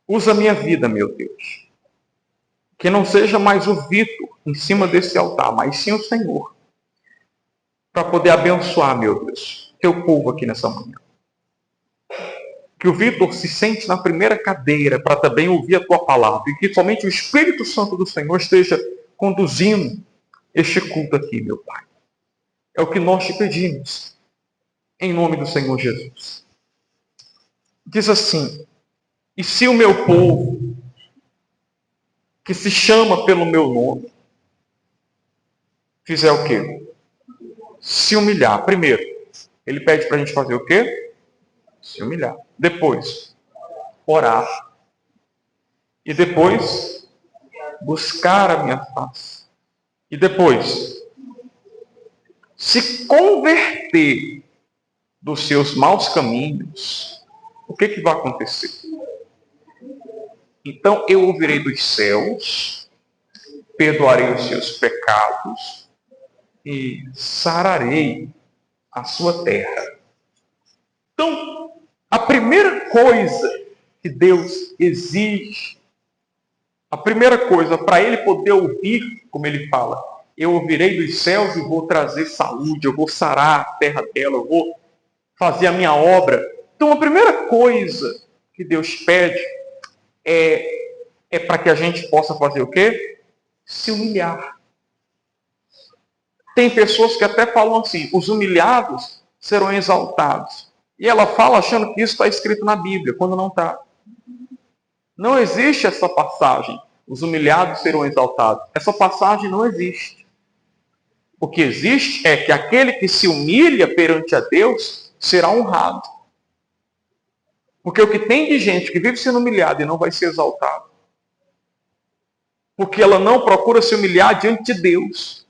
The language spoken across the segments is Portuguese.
Usa a minha vida, meu Deus. Que não seja mais o Vitor em cima desse altar, mas sim o Senhor. Para poder abençoar, meu Deus, teu povo aqui nessa manhã. Que o Vitor se sente na primeira cadeira para também ouvir a tua palavra. E que somente o Espírito Santo do Senhor esteja conduzindo este culto aqui, meu Pai. É o que nós te pedimos. Em nome do Senhor Jesus. Diz assim: e se o meu povo, que se chama pelo meu nome, fizer o quê? Se humilhar. Primeiro, ele pede para a gente fazer o quê? Se humilhar. Depois, orar. E depois, buscar a minha face. E depois, se converter dos seus maus caminhos, o que vai acontecer? Então eu ouvirei dos céus, perdoarei os seus pecados e sararei a sua terra. Então, a primeira coisa que Deus exige, a primeira coisa para ele poder ouvir, como ele fala, eu ouvirei dos céus e vou trazer saúde, eu vou sarar a terra dela, eu vou fazer a minha obra. Então, a primeira coisa que Deus pede é para que a gente possa fazer o quê? Se humilhar. Tem pessoas que até falam assim, os humilhados serão exaltados. E ela fala achando que isso está escrito na Bíblia, quando não está. Não existe essa passagem, os humilhados serão exaltados. Essa passagem não existe. O que existe é que aquele que se humilha perante a Deus será honrado. Porque o que tem de gente que vive sendo humilhada e não vai ser exaltado, porque ela não procura se humilhar diante de Deus.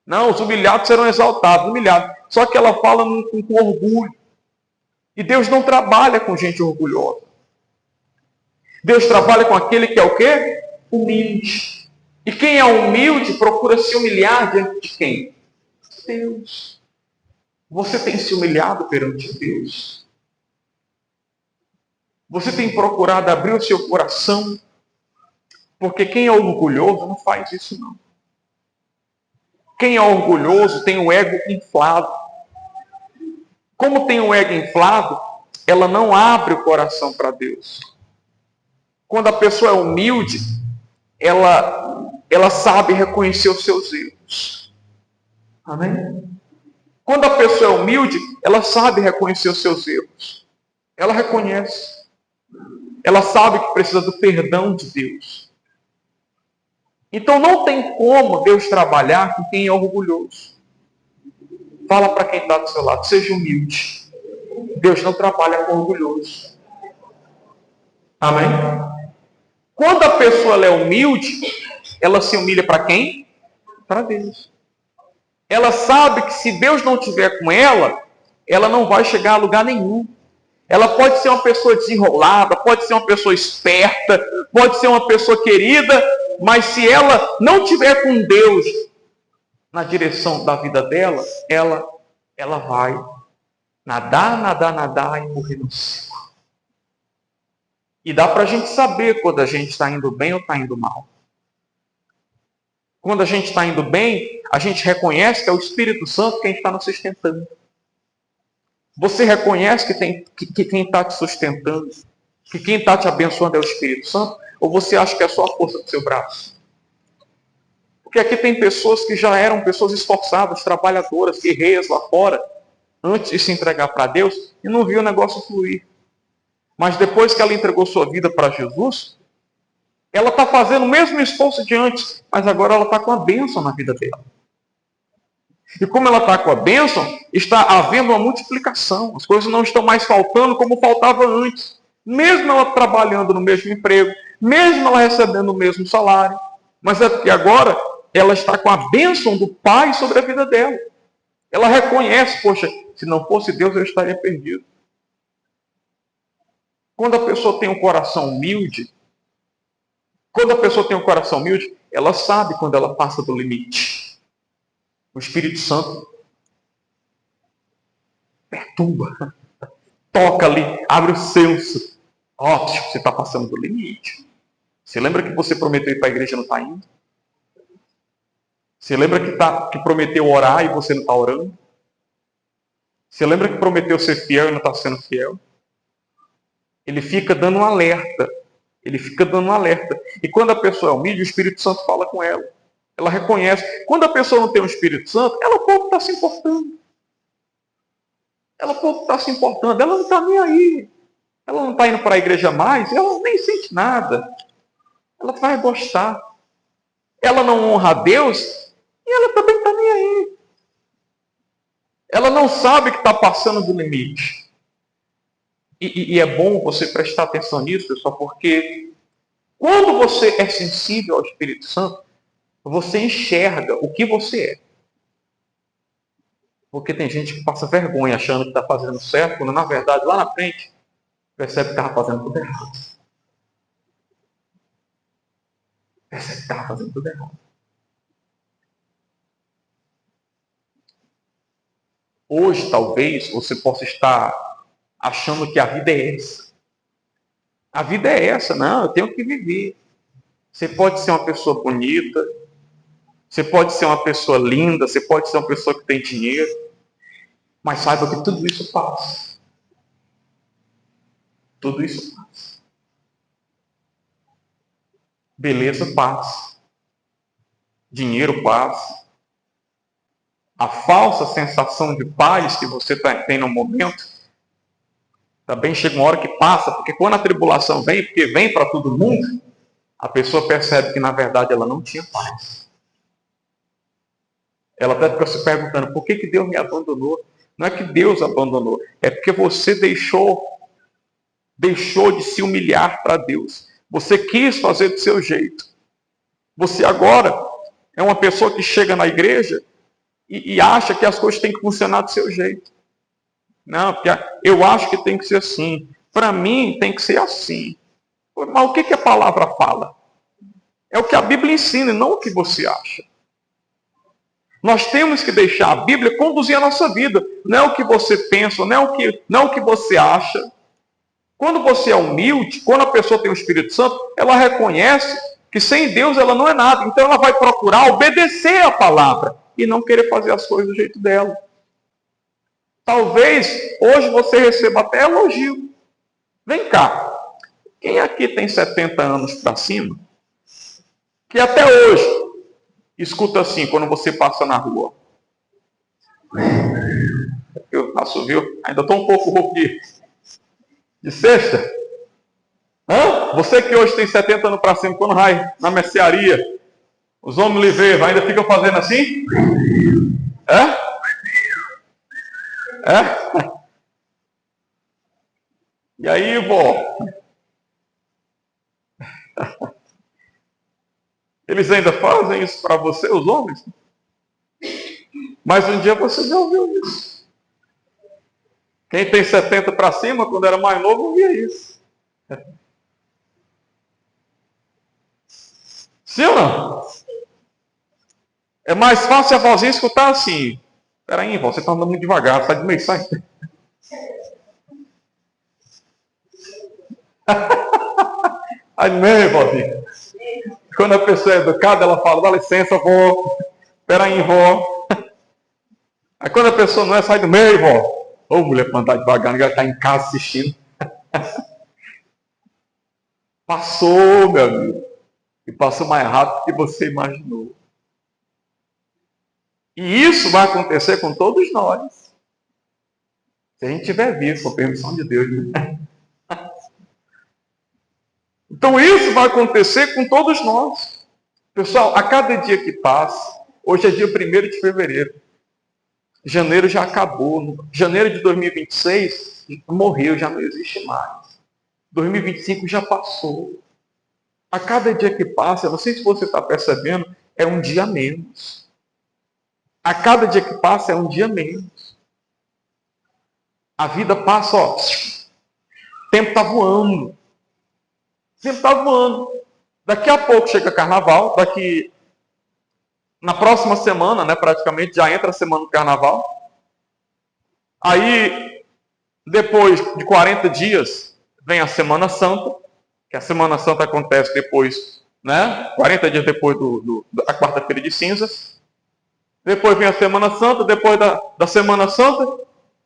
Não, os humilhados serão exaltados, humilhados. Só que ela fala com orgulho. E Deus não trabalha com gente orgulhosa. Deus trabalha com aquele que é o quê? Humilde. E quem é humilde procura se humilhar diante de quem? Deus. Você tem se humilhado perante Deus? Você tem procurado abrir o seu coração? Porque quem é orgulhoso não faz isso não. Quem é orgulhoso tem o ego inflado. Como tem o ego inflado, ela não abre o coração para Deus. Quando a pessoa é humilde, ela sabe reconhecer os seus erros. Amém? Quando a pessoa é humilde, ela sabe reconhecer os seus erros. Ela reconhece. Ela sabe que precisa do perdão de Deus. Então não tem como Deus trabalhar com quem é orgulhoso. Fala para quem está do seu lado, seja humilde. Deus não trabalha com orgulhoso. Amém? Quando a pessoa é humilde, ela se humilha para quem? Para Deus. Ela sabe que se Deus não estiver com ela, ela não vai chegar a lugar nenhum. Ela pode ser uma pessoa desenrolada, pode ser uma pessoa esperta, pode ser uma pessoa querida, mas se ela não estiver com Deus na direção da vida dela, ela vai nadar e morrer no céu. E dá para a gente saber quando a gente está indo bem ou está indo mal. Quando a gente está indo bem, a gente reconhece que é o Espírito Santo quem está nos sustentando. Você reconhece que quem está te sustentando, que quem está te abençoando é o Espírito Santo? Ou você acha que é só a força do seu braço? Porque aqui tem pessoas que já eram pessoas esforçadas, trabalhadoras, guerreiras lá fora, antes de se entregar para Deus, e não viu o negócio fluir. Mas depois que ela entregou sua vida para Jesus, ela está fazendo o mesmo esforço de antes, mas agora ela está com a bênção na vida dela. E como ela está com a bênção, está havendo uma multiplicação. As coisas não estão mais faltando como faltava antes. Mesmo ela trabalhando no mesmo emprego, mesmo ela recebendo o mesmo salário. Mas é porque agora ela está com a bênção do Pai sobre a vida dela. Ela reconhece, poxa, se não fosse Deus eu estaria perdido. Quando a pessoa tem um coração humilde, ela sabe quando ela passa do limite. O Espírito Santo perturba, toca ali, abre o senso. Ó, você está passando do limite. Você lembra que você prometeu ir para a igreja e não está indo? Você lembra que prometeu orar e você não está orando? Você lembra que prometeu ser fiel e não está sendo fiel? Ele fica dando um alerta. Ele fica dando um alerta. E quando a pessoa é humilde, o Espírito Santo fala com ela. Ela reconhece. Quando a pessoa não tem o Espírito Santo, ela pouco está se importando. Ela pouco está se importando. Ela não está nem aí. Ela não está indo para a igreja mais. Ela nem sente nada. Ela vai gostar. Ela não honra a Deus e ela também está nem aí. Ela não sabe que está passando do limite. E é bom você prestar atenção nisso, pessoal, porque quando você é sensível ao Espírito Santo, você enxerga o que você é. Porque tem gente que passa vergonha achando que está fazendo certo, quando na verdade lá na frente percebe que estava fazendo tudo errado. Percebe que estava fazendo tudo errado. Hoje, talvez, você possa estar achando que a vida é essa. A vida é essa, não, eu tenho que viver. Você pode ser uma pessoa bonita, você pode ser uma pessoa linda, você pode ser uma pessoa que tem dinheiro, mas saiba que tudo isso passa. Tudo isso passa. Beleza passa. Dinheiro passa. A falsa sensação de paz que você tem no momento, também chega uma hora que passa, porque quando a tribulação vem, porque vem para todo mundo, a pessoa percebe que na verdade ela não tinha paz. Ela até fica se perguntando, por que Deus me abandonou? Não é que Deus abandonou, é porque você deixou de se humilhar para Deus. Você quis fazer do seu jeito. Você agora é uma pessoa que chega na igreja e acha que as coisas têm que funcionar do seu jeito. Não, porque eu acho que tem que ser assim. Para mim tem que ser assim. Mas o que a palavra fala? É o que a Bíblia ensina, não o que você acha. Nós temos que deixar a Bíblia conduzir a nossa vida. Não é o que você pensa, não é o que você acha. Quando você é humilde, quando a pessoa tem o Espírito Santo, ela reconhece que sem Deus ela não é nada. Então ela vai procurar obedecer a palavra e não querer fazer as coisas do jeito dela. Talvez hoje você receba até elogio. Vem cá, quem aqui tem 70 anos para cima, que até hoje escuta assim, quando você passa na rua? Eu passo, viu? Ainda estou um pouco rouco de sexta. Hã? Você que hoje tem 70 anos para cima, quando vai na mercearia, os homens lhe veem, ainda ficam fazendo assim? É? É? E aí, vó? Eles ainda fazem isso para você, os homens? Mas um dia você já ouviu isso. Quem tem 70 para cima, quando era mais novo, ouvia isso. Sim ou não? É mais fácil a vozinha escutar assim. Peraí, vó, você está andando muito devagar, sai de meio, sai. Aí meio, vozinha. Quando a pessoa é educada, ela fala, dá licença, vó. Peraí, vó. Aí quando a pessoa não é, sai do meio, vó. Ô, mulher, para andar devagar, ninguém está em casa assistindo. Passou, meu amigo. E passou mais rápido do que você imaginou. E isso vai acontecer com todos nós. Se a gente tiver vivo, com a permissão de Deus. Né? Então isso vai acontecer com todos nós. Pessoal, a cada dia que passa, hoje é dia 1º de fevereiro. Janeiro já acabou. Janeiro de 2026 morreu, já não existe mais. 2025 já passou. A cada dia que passa, não sei se você está percebendo, é um dia menos. A cada dia que passa é um dia menos. A vida passa, ó. O tempo está voando. O tempo está voando. Daqui a pouco chega carnaval, na próxima semana, né, praticamente, já entra a semana do carnaval. Aí, depois de 40 dias, Vem a Semana Santa, que a Semana Santa acontece depois, né? 40 dias depois da quarta-feira de cinzas. Depois vem a Semana Santa, depois da Semana Santa,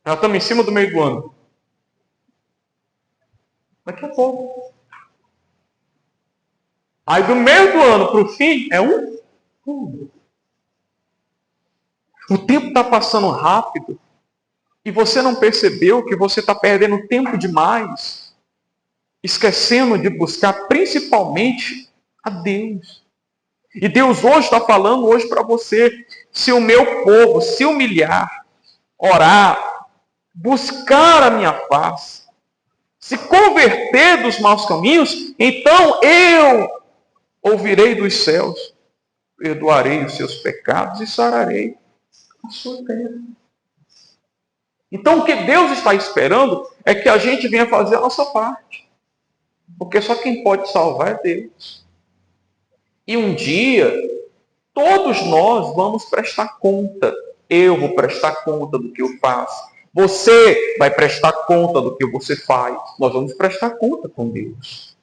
nós estamos em cima do meio do ano. Daqui a pouco. Aí do meio do ano para o fim é um. O tempo está passando rápido e você não percebeu que você está perdendo tempo demais, esquecendo de buscar principalmente a Deus. E Deus hoje está falando hoje para você, se o meu povo se humilhar, orar, buscar a minha face, se converter dos maus caminhos, então eu ouvirei dos céus, perdoarei os seus pecados e sararei a sua terra. Então o que Deus está esperando é que a gente venha fazer a nossa parte. Porque só quem pode salvar é Deus. E um dia, todos nós vamos prestar conta. Eu vou prestar conta do que eu faço. Você vai prestar conta do que você faz. Nós vamos prestar conta com Deus.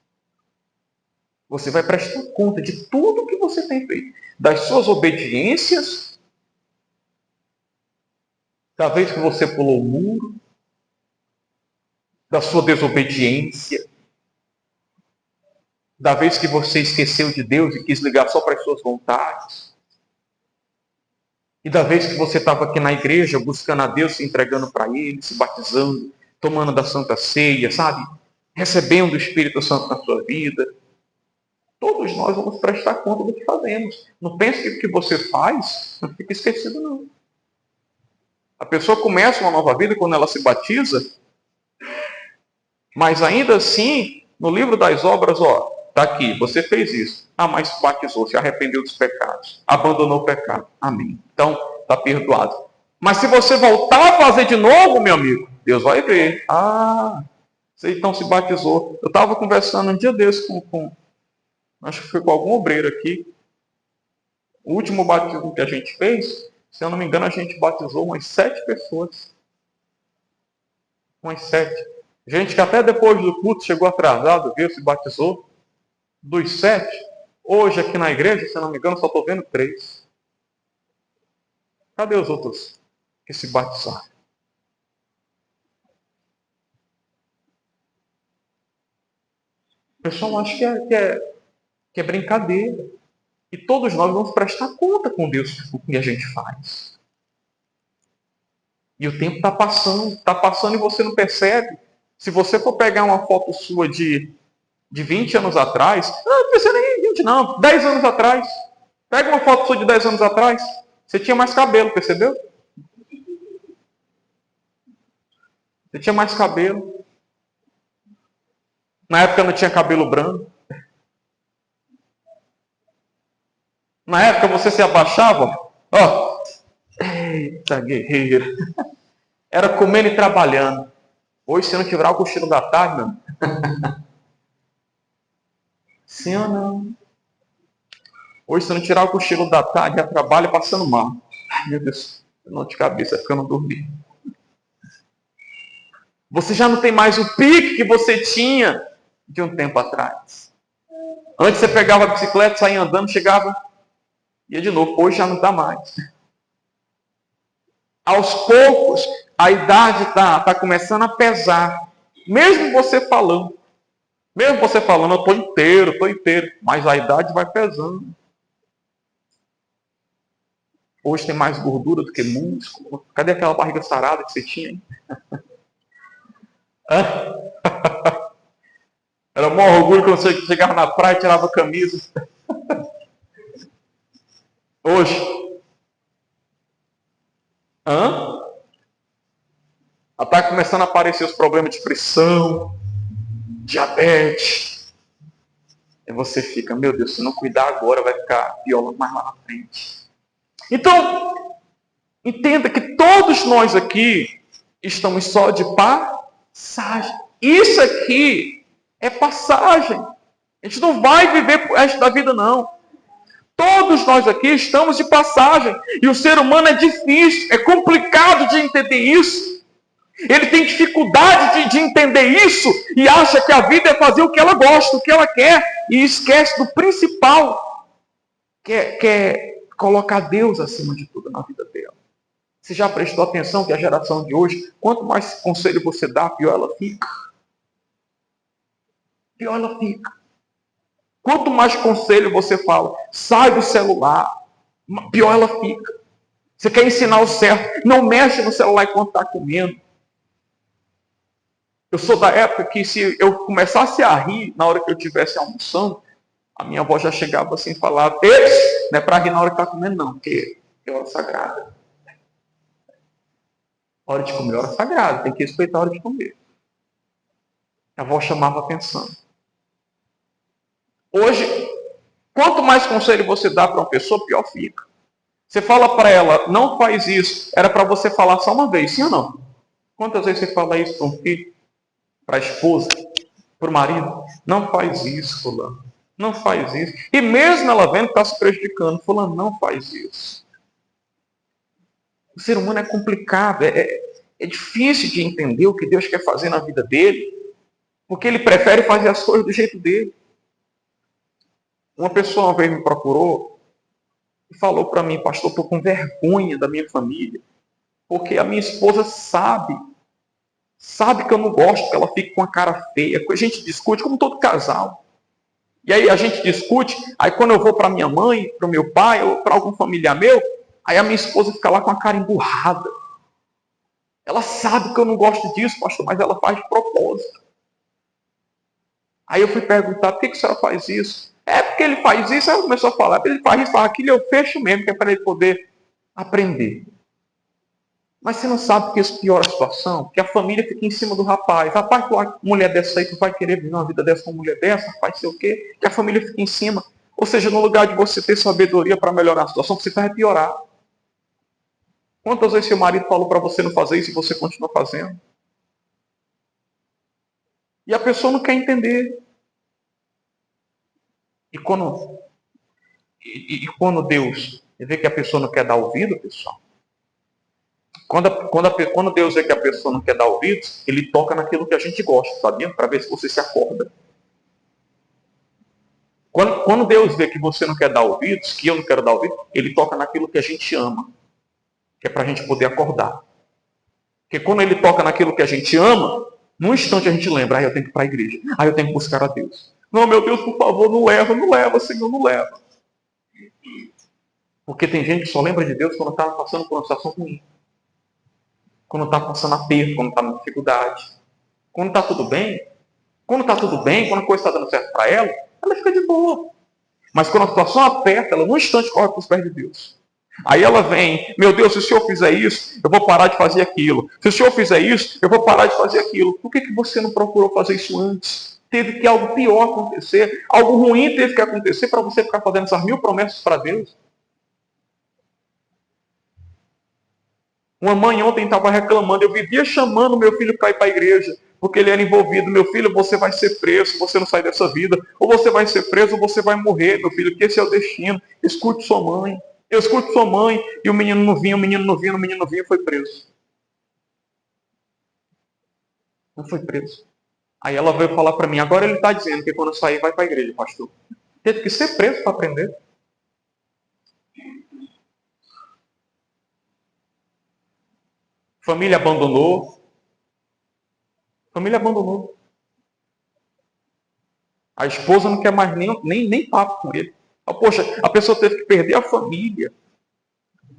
Você vai prestar conta de tudo que você tem feito. Das suas obediências, da vez que você pulou o muro, da sua desobediência, da vez que você esqueceu de Deus e quis ligar só para as suas vontades, e da vez que você estava aqui na igreja buscando a Deus, se entregando para Ele, se batizando, tomando da Santa Ceia, sabe? Recebendo o Espírito Santo na sua vida. Todos nós vamos prestar conta do que fazemos. Não pense que o que você faz não fica esquecido, não. A pessoa começa uma nova vida quando ela se batiza, mas ainda assim, no livro das obras, está aqui, você fez isso. Mas se batizou, se arrependeu dos pecados, abandonou o pecado. Amém. Então, está perdoado. Mas se você voltar a fazer de novo, meu amigo, Deus vai ver. Você então se batizou. Eu estava conversando um dia desse acho que foi com algum obreiro aqui. O último batismo que a gente fez, se eu não me engano, a gente batizou umas 7 pessoas. Umas 7. Gente que até depois do culto chegou atrasado, veio, se batizou. Dos 7, hoje aqui na igreja, se eu não me engano, só estou vendo 3. Cadê os outros que se batizaram? O pessoal acha que é brincadeira. E todos nós vamos prestar conta com Deus do que a gente faz. E o tempo está passando e você não percebe. Se você for pegar uma foto sua de 20 anos atrás, não precisa nem 20 não, 10 anos atrás. Pega uma foto sua de 10 anos atrás, você tinha mais cabelo, percebeu? Você tinha mais cabelo. Na época não tinha cabelo branco. Na época você se abaixava, eita guerreiro. Era comendo e trabalhando. Hoje, se não tiver o cochilo da tarde, meu. Sim ou não? Hoje, se não tirar o cochilo da tarde, já trabalha passando mal. Ai, meu Deus, não de cabeça, porque eu não dormi. Você já não tem mais o pique que você tinha de um tempo atrás. Antes você pegava a bicicleta, saía andando, chegava, ia de novo. Hoje já não está mais. Aos poucos, a idade está começando a pesar. Mesmo você falando, eu estou inteiro, mas a idade vai pesando. Hoje tem mais gordura do que músculo. Cadê aquela barriga sarada que você tinha, hein? Era o maior orgulho quando você chegava na praia e tirava a camisa. Hoje. Está começando a aparecer os problemas de pressão, diabetes. E você fica, meu Deus, se não cuidar agora vai ficar pior mais lá na frente. Então, entenda que todos nós aqui estamos só de passagem. Isso aqui é passagem. A gente não vai viver o resto da vida, não. Todos nós aqui estamos de passagem. E o ser humano é difícil, é complicado de entender isso. Ele tem dificuldade de entender isso e acha que a vida é fazer o que ela gosta, o que ela quer, e esquece do principal, que é colocar Deus acima de tudo na vida dela. Você já prestou atenção que a geração de hoje, quanto mais conselho você dá, pior ela fica? Pior ela fica. Quanto mais conselho você fala, sai do celular, pior ela fica. Você quer ensinar o certo, não mexe no celular enquanto está comendo. Eu sou da época que se eu começasse a rir na hora que eu estivesse almoçando, a minha avó já chegava assim e falava, não é para rir na hora que está comendo não, porque é hora sagrada. Hora de comer é hora sagrada, tem que respeitar a hora de comer. A avó chamava atenção. Hoje, quanto mais conselho você dá para uma pessoa, pior fica. Você fala para ela, não faz isso, era para você falar só uma vez, sim ou não? Quantas vezes você fala isso para um filho? Para a esposa, para o marido, não faz isso, fulano, não faz isso. E mesmo ela vendo que está se prejudicando, fulano, não faz isso. O ser humano é complicado, é difícil de entender o que Deus quer fazer na vida dele, porque ele prefere fazer as coisas do jeito dele. Uma pessoa uma vez me procurou e falou para mim, pastor, estou com vergonha da minha família, porque a minha esposa sabe que eu não gosto que ela fique com a cara feia. A gente discute como todo casal. E aí a gente discute, aí quando eu vou para minha mãe, para o meu pai, ou para algum familiar meu, aí a minha esposa fica lá com a cara emburrada. Ela sabe que eu não gosto disso, pastor, mas ela faz de propósito. Aí eu fui perguntar, por que a senhora faz isso? É porque ele faz isso, aí ela começou a falar, ele faz isso, faz aquilo, eu fecho mesmo, que é para ele poder aprender. Mas você não sabe que isso piora a situação? Que a família fica em cima do rapaz. Rapaz, tu uma mulher dessa aí, tu vai querer viver uma vida dessa com uma mulher dessa? Rapaz, sei o quê? Que a família fica em cima. Ou seja, no lugar de você ter sabedoria para melhorar a situação, você vai piorar. Quantas vezes seu marido falou para você não fazer isso e você continua fazendo? E a pessoa não quer entender. E quando Deus vê que a pessoa não quer dar ouvido, pessoal, quando Deus vê que a pessoa não quer dar ouvidos, Ele toca naquilo que a gente gosta, sabia? Para ver se você se acorda. Quando Deus vê que você não quer dar ouvidos, que eu não quero dar ouvidos, Ele toca naquilo que a gente ama, que é para a gente poder acordar. Porque quando Ele toca naquilo que a gente ama, num instante a gente lembra, eu tenho que ir para a igreja, eu tenho que buscar a Deus. Não, meu Deus, por favor, não leva, Senhor, não leva. Porque tem gente que só lembra de Deus quando está passando por uma situação ruim. Quando está passando aperto, quando está na dificuldade. Quando está tudo bem, quando a coisa está dando certo para ela fica de boa. Mas quando a situação aperta, ela num instante corre para os pés de Deus. Aí ela vem, meu Deus, se o Senhor fizer isso, eu vou parar de fazer aquilo. Se o Senhor fizer isso, eu vou parar de fazer aquilo. Por que você não procurou fazer isso antes? Teve que algo pior acontecer, algo ruim teve que acontecer para você ficar fazendo essas 1000 promessas para Deus. Uma mãe ontem estava reclamando, eu vivia chamando meu filho para ir para a igreja, porque ele era envolvido. Meu filho, você vai ser preso se você não sair dessa vida. Ou você vai ser preso ou você vai morrer, meu filho, que esse é o destino. Escute sua mãe. Eu escuto sua mãe. E o menino não vinha, e foi preso. Não foi preso. Aí ela veio falar para mim, agora ele está dizendo que quando eu sair vai para a igreja, pastor. Teve que ser preso para aprender. Família abandonou. A esposa não quer mais nem papo com ele. Poxa, a pessoa teve que perder a família.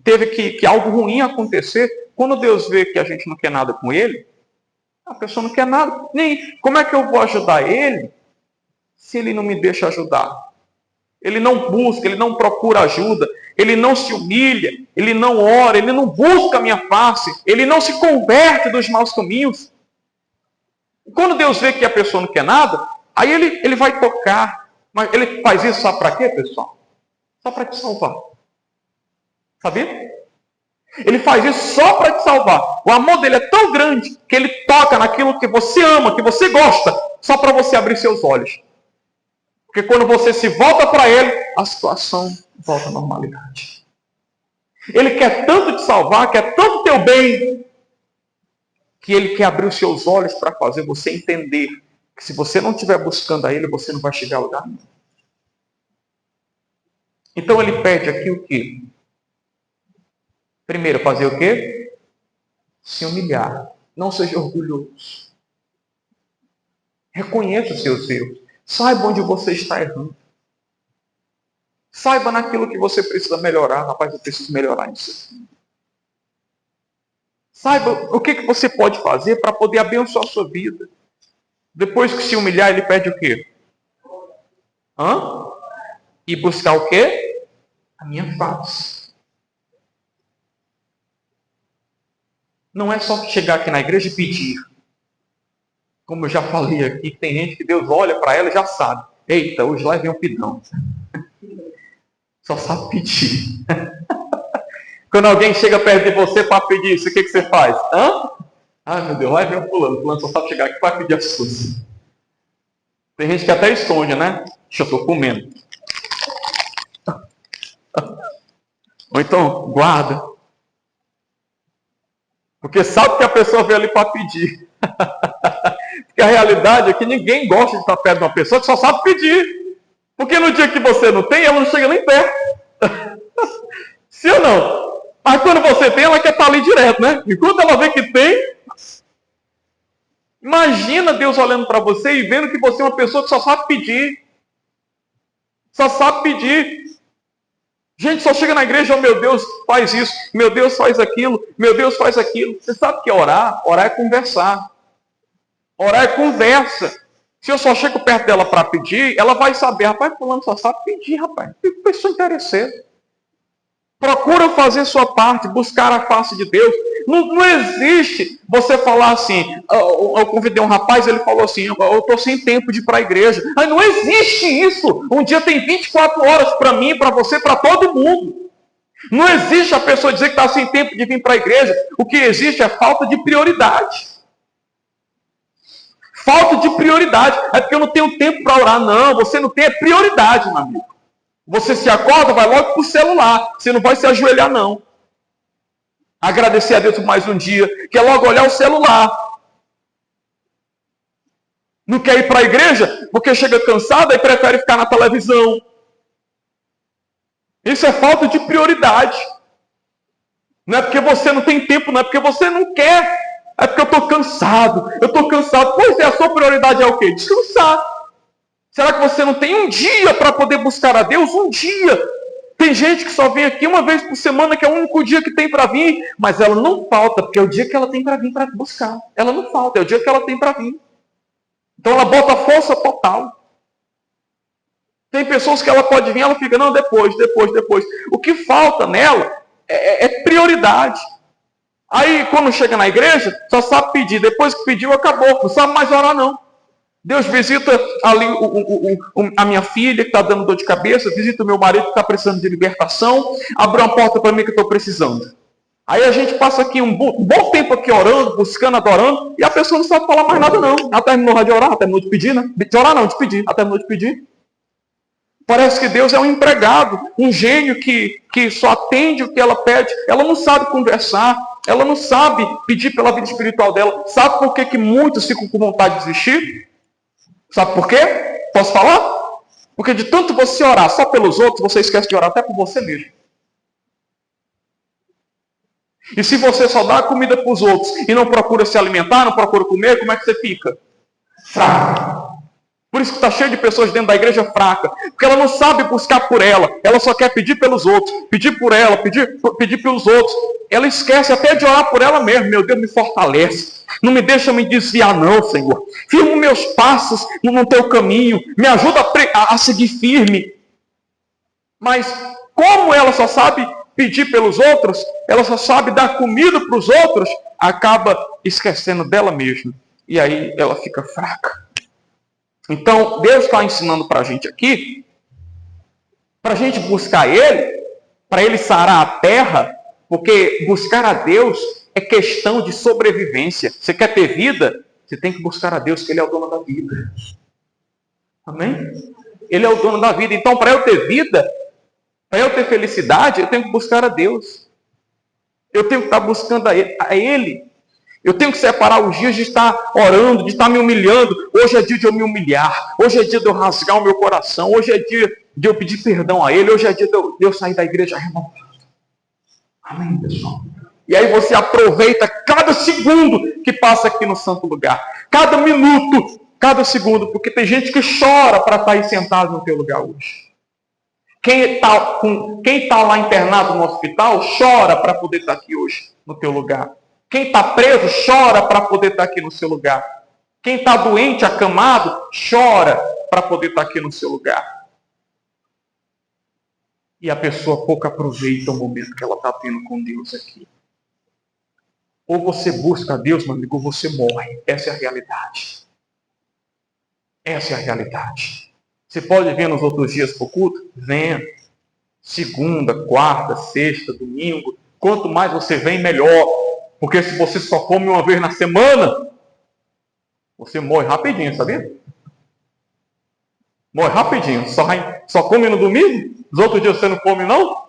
Teve que algo ruim acontecer. Quando Deus vê que a gente não quer nada com ele, a pessoa não quer nada. Nem como é que eu vou ajudar ele se ele não me deixa ajudar? Ele não busca, ele não procura ajuda, ele não se humilha, ele não ora, ele não busca a minha face, ele não se converte dos maus caminhos. Quando Deus vê que a pessoa não quer nada, aí ele vai tocar. Mas ele faz isso só para quê, pessoal? Só para te salvar. Sabia? Ele faz isso só para te salvar. O amor dele é tão grande que ele toca naquilo que você ama, que você gosta, só para você abrir seus olhos. Porque quando você se volta para ele, a situação volta à normalidade. Ele quer tanto te salvar, quer tanto teu bem, que Ele quer abrir os seus olhos para fazer você entender que se você não estiver buscando a Ele, você não vai chegar a lugar nenhum. Então Ele pede aqui o quê? Primeiro, fazer o quê? Se humilhar. Não seja orgulhoso. Reconheça os seus erros. Saiba onde você está errando. Saiba naquilo que você precisa melhorar. Rapaz, eu preciso melhorar nisso. Saiba o que você pode fazer para poder abençoar a sua vida. Depois que se humilhar, Ele pede o quê? E buscar o quê? A minha face. Não é só chegar aqui na igreja e pedir. Como eu já falei aqui, tem gente que Deus olha para ela e já sabe. Eita, hoje lá vem um pidão. Só sabe pedir. Quando alguém chega perto de você para pedir isso, o que você faz? Ai, meu Deus, lá vem um fulano. O fulano só sabe chegar aqui para pedir as coisas. Tem gente que até esconde, né? Deixa eu estou comendo. Ou então, guarda. Porque sabe que a pessoa veio ali para pedir. Porque a realidade é que ninguém gosta de estar perto de uma pessoa que só sabe pedir. Porque no dia que você não tem, ela não chega nem perto. Sim ou não? Mas quando você tem, ela quer estar ali direto, né? Enquanto ela vê que tem... Imagina Deus olhando para você e vendo que você é uma pessoa que só sabe pedir. Só sabe pedir. Gente só chega na igreja, oh meu Deus, faz isso. Meu Deus, faz aquilo. Meu Deus, faz aquilo. Você sabe o que é orar? Orar é conversar. Orar é conversa. Se eu só chego perto dela para pedir, ela vai saber. Rapaz, fulano só sabe pedir, rapaz. Que pessoa interesseira. Procura fazer sua parte, buscar a face de Deus. Não existe você falar assim. Eu convidei um rapaz, ele falou assim, eu estou sem tempo de ir para a igreja. Mas não existe isso. Um dia tem 24 horas para mim, para você, para todo mundo. Não existe a pessoa dizer que está sem tempo de vir para a igreja. O que existe é falta de prioridade. Falta de prioridade. É porque eu não tenho tempo para orar. Não, você não tem prioridade, meu amigo. Você se acorda, vai logo para o celular. Você não vai se ajoelhar, não. Agradecer a Deus por mais um dia. Quer logo olhar o celular. Não quer ir para a igreja porque chega cansado e prefere ficar na televisão. Isso é falta de prioridade. Não é porque você não tem tempo, não é porque você não quer. É porque eu estou cansado. Eu estou cansado. Pois é, a sua prioridade é o quê? Descansar. Será que você não tem um dia para poder buscar a Deus? Um dia. Tem gente que só vem aqui uma vez por semana, que é o único dia que tem para vir, mas ela não falta, porque é o dia que ela tem para vir para buscar. Ela não falta, é o dia que ela tem para vir. Então ela bota força total. Tem pessoas que ela pode vir, ela fica, não, depois. O que falta nela é prioridade. Aí quando chega na igreja, só sabe pedir. Depois que pediu, acabou. Não sabe mais orar, não. Deus visita ali a minha filha que está dando dor de cabeça, visita o meu marido que está precisando de libertação, abre uma porta para mim que eu estou precisando. Aí a gente passa aqui um bom tempo aqui orando, buscando, adorando, e a pessoa não sabe falar mais nada não. Ela terminou de orar, ela terminou de pedir, né? De orar não, de pedir. Ela terminou de pedir. Parece que Deus é um empregado, um gênio que só atende o que ela pede. Ela não sabe conversar, ela não sabe pedir pela vida espiritual dela. Sabe por que muitos ficam com vontade de desistir? Sabe por quê? Posso falar? Porque de tanto você orar só pelos outros, você esquece de orar até por você mesmo. E se você só dá comida para os outros e não procura se alimentar, não procura comer, como é que você fica? Fraco. Por isso que está cheio de pessoas dentro da igreja fraca. Porque ela não sabe buscar por ela. Ela só quer pedir pelos outros. Pedir por ela, pedir pelos outros. Ela esquece até de orar por ela mesma. Meu Deus, me fortalece. Não me deixa me desviar não, Senhor. Firma meus passos no teu caminho. Me ajuda a seguir firme. Mas como ela só sabe pedir pelos outros, ela só sabe dar comida para os outros, acaba esquecendo dela mesma. E aí ela fica fraca. Então, Deus está ensinando para a gente aqui, para a gente buscar Ele, para Ele sarar a terra, porque buscar a Deus é questão de sobrevivência. Você quer ter vida? Você tem que buscar a Deus, que Ele é o dono da vida. Amém? Ele é o dono da vida. Então, para eu ter vida, para eu ter felicidade, eu tenho que buscar a Deus. Eu tenho que estar buscando a Ele. Eu tenho que separar os dias de estar orando, de estar me humilhando. Hoje é dia de eu me humilhar. Hoje é dia de eu rasgar o meu coração. Hoje é dia de eu pedir perdão a Ele. Hoje é dia de eu sair da igreja renovado. Amém, pessoal? E aí você aproveita cada segundo que passa aqui no santo lugar. Cada minuto, cada segundo. Porque tem gente que chora para estar aí sentado no teu lugar hoje. Quem está lá internado no hospital, chora para poder estar aqui hoje no teu lugar. Quem está preso, chora para poder estar aqui no seu lugar. Quem está doente, acamado, chora para poder estar aqui no seu lugar. E a pessoa pouco aproveita o momento que ela está tendo com Deus aqui. Ou você busca a Deus, meu amigo, ou você morre. Essa é a realidade. Essa é a realidade. Você pode vir nos outros dias para o culto? Venha. Segunda, quarta, sexta, domingo. Quanto mais você vem, melhor. Porque se você só come uma vez na semana, você morre rapidinho, sabia? Morre rapidinho. Só come no domingo? Os outros dias você não come, não?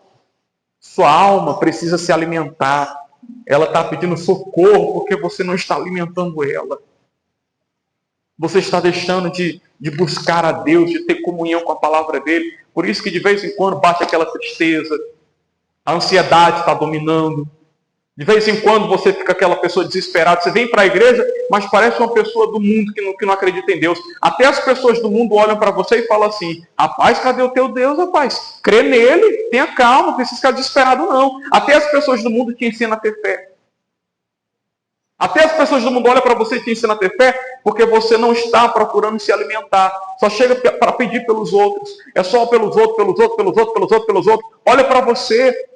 Sua alma precisa se alimentar. Ela está pedindo socorro porque você não está alimentando ela. Você está deixando de buscar a Deus, de ter comunhão com a palavra dele. Por isso que de vez em quando bate aquela tristeza. A ansiedade está dominando. De vez em quando você fica aquela pessoa desesperada. Você vem para a igreja, mas parece uma pessoa do mundo que não acredita em Deus. Até as pessoas do mundo olham para você e falam assim: rapaz, cadê o teu Deus, rapaz? Crê nele, tenha calma, não precisa ficar desesperado não. Até as pessoas do mundo te ensinam a ter fé. Até as pessoas do mundo olham para você e te ensinam a ter fé porque você não está procurando se alimentar. Só chega para pedir pelos outros. É só pelos outros, pelos outros, pelos outros, pelos outros, pelos outros. Olha para você.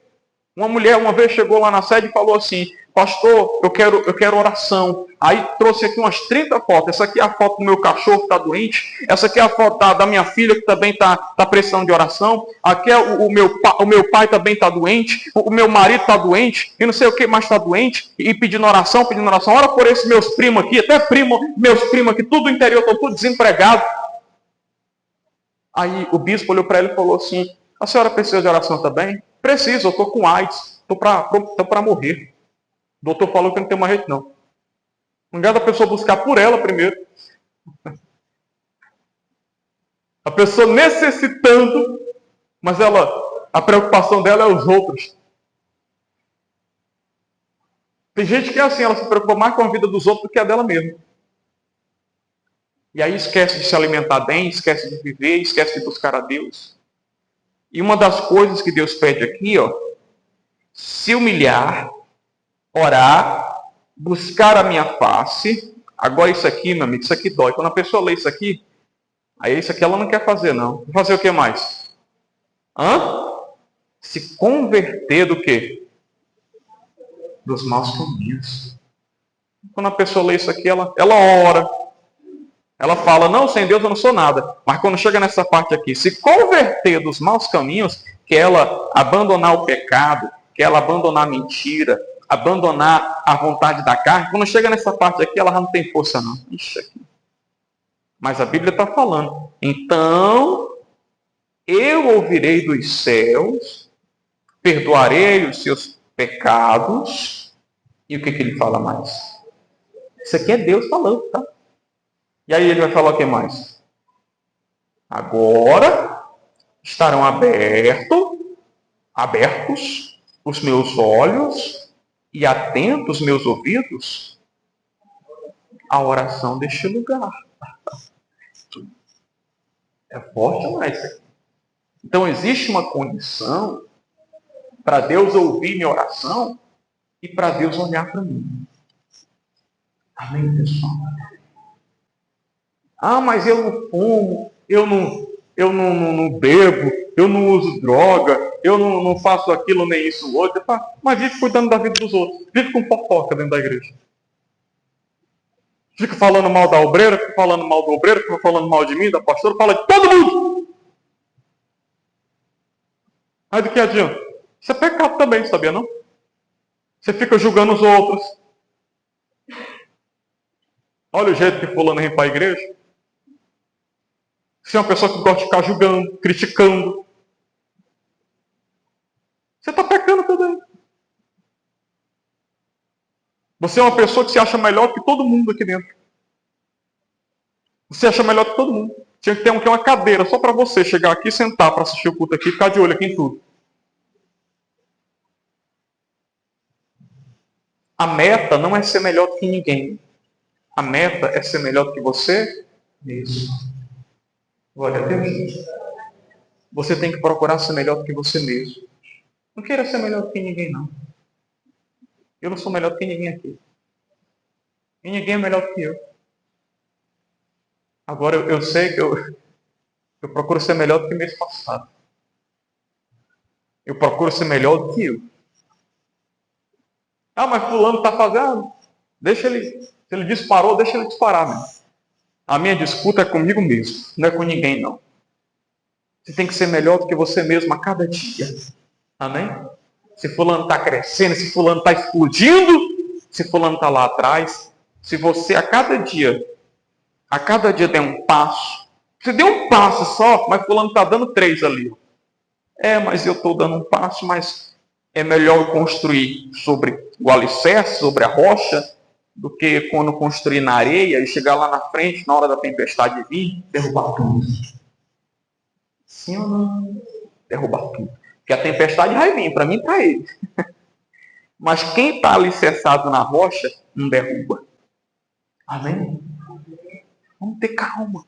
Uma mulher uma vez chegou lá na sede e falou assim: pastor, eu quero oração. Aí trouxe aqui umas 30 fotos. Essa aqui é a foto do meu cachorro que está doente. Essa aqui é a foto da minha filha que também está precisando de oração. Aqui é o meu pai também está doente. O meu marido está doente. E não sei o que mais está doente. E pedindo oração. Ora por esses meus primos aqui. Até meus primos aqui, tudo do interior, estão tudo desempregados. Aí o bispo olhou para ele e falou assim: a senhora precisa de oração também? Preciso, eu estou com AIDS, estou para morrer. O doutor falou que não tem mais jeito não. Não adianta a pessoa buscar por ela primeiro. A pessoa necessitando, mas a preocupação dela é os outros. Tem gente que é assim, ela se preocupa mais com a vida dos outros do que a dela mesma. E aí esquece de se alimentar bem, esquece de viver, esquece de buscar a Deus. E uma das coisas que Deus pede aqui, se humilhar, orar, buscar a minha face. Agora isso aqui, meu amigo, isso aqui dói. Quando a pessoa lê isso aqui, aí isso aqui ela não quer fazer, não. Vai fazer o que mais? Se converter do quê? Dos maus caminhos. Quando a pessoa lê isso aqui, ela ora. Ela fala: não, sem Deus eu não sou nada. Mas quando chega nessa parte aqui, se converter dos maus caminhos, que ela abandonar o pecado, que ela abandonar a mentira, abandonar a vontade da carne, quando chega nessa parte aqui, ela já não tem força não. Ixi, aqui. Mas a Bíblia está falando: então eu ouvirei dos céus, perdoarei os seus pecados. E o que ele fala mais? Isso aqui é Deus falando, tá? E aí ele vai falar o que mais? Agora estarão abertos os meus olhos e atentos os meus ouvidos à oração deste lugar. É forte demais isso aqui. Então existe uma condição para Deus ouvir minha oração e para Deus olhar para mim. Amém, pessoal? Mas eu não fumo, eu não bebo, eu não uso droga, eu não faço aquilo nem isso outro. Mas vive cuidando da vida dos outros. Vive com fofoca dentro da igreja. Fica falando mal da obreira, fica falando mal do obreiro, fica falando mal de mim, da pastora, fala de todo mundo. Aí do que adianta? Isso é pecado também, sabia não? Você fica julgando os outros. Olha o jeito que fulano vem para a igreja. Você é uma pessoa que gosta de ficar julgando, criticando. Você está pecando também. Você é uma pessoa que se acha melhor que todo mundo aqui dentro. Você acha melhor que todo mundo. Tinha que ter uma cadeira só para você chegar aqui, sentar para assistir o culto aqui e ficar de olho aqui em tudo. A meta não é ser melhor que ninguém. A meta é ser melhor que você mesmo. Glória a Deus. Você tem que procurar ser melhor que você mesmo. Não queira ser melhor que ninguém, não. Eu não sou melhor que ninguém aqui. E ninguém é melhor que eu. Agora, eu sei que eu procuro ser melhor do que mês passado. Eu procuro ser melhor do que eu. Ah, mas fulano está fazendo. Deixa ele. Se ele disparou, deixa ele disparar, meu. A minha disputa é comigo mesmo. Não é com ninguém, não. Você tem que ser melhor do que você mesmo a cada dia. Amém? Se fulano está crescendo, se fulano está explodindo, se fulano está lá atrás, se você a cada dia der um passo, você deu um passo só, mas fulano está dando 3 ali. Mas eu estou dando um passo, mas é melhor eu construir sobre o alicerce, sobre a rocha, do que quando construir na areia e chegar lá na frente, na hora da tempestade vir, derrubar tudo. Sim ou não? Derrubar tudo. Porque a tempestade vai vir, para mim, para ele. Mas quem está alicerçado na rocha, não derruba. Amém? Vamos ter calma.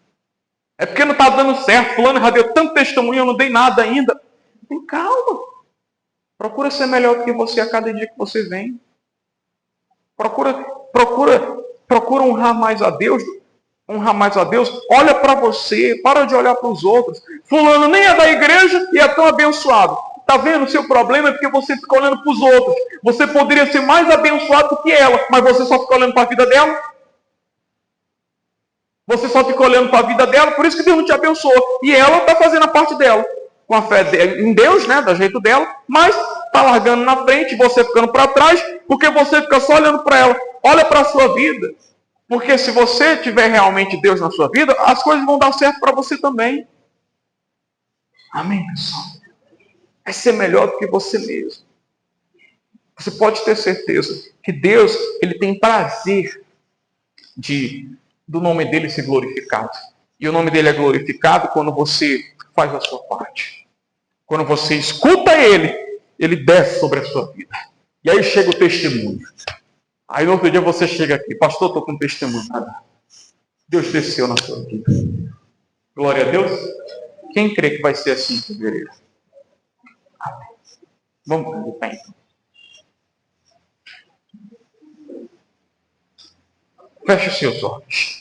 É porque não está dando certo. Fulano já deu tanto testemunho, eu não dei nada ainda. Tem calma. Procura ser melhor do que você a cada dia que você vem. Procura honrar mais a Deus. Honrar mais a Deus. Olha para você. Para de olhar para os outros. Fulano nem é da igreja e é tão abençoado. Está vendo? O seu problema é porque você fica olhando para os outros. Você poderia ser mais abençoado do que ela, mas você só fica olhando para a vida dela. Você só fica olhando para a vida dela, por isso que Deus não te abençoou. E ela está fazendo a parte dela. Com a fé em Deus, né? Do jeito dela. Mas está largando na frente, você ficando para trás, porque você fica só olhando para ela. Olha para a sua vida. Porque se você tiver realmente Deus na sua vida, as coisas vão dar certo para você também. Amém, pessoal? É ser melhor do que você mesmo. Você pode ter certeza que Deus, Ele tem prazer do nome dele ser glorificado. E o nome dele é glorificado quando você faz a sua parte. Quando você escuta ele, ele desce sobre a sua vida. E aí chega o testemunho. Aí no outro dia você chega aqui, pastor, estou com um testemunho. Deus desceu na sua vida. Glória a Deus. Quem crê que vai ser assim em fevereiro? Amém. Vamos de pé então. Feche os seus olhos.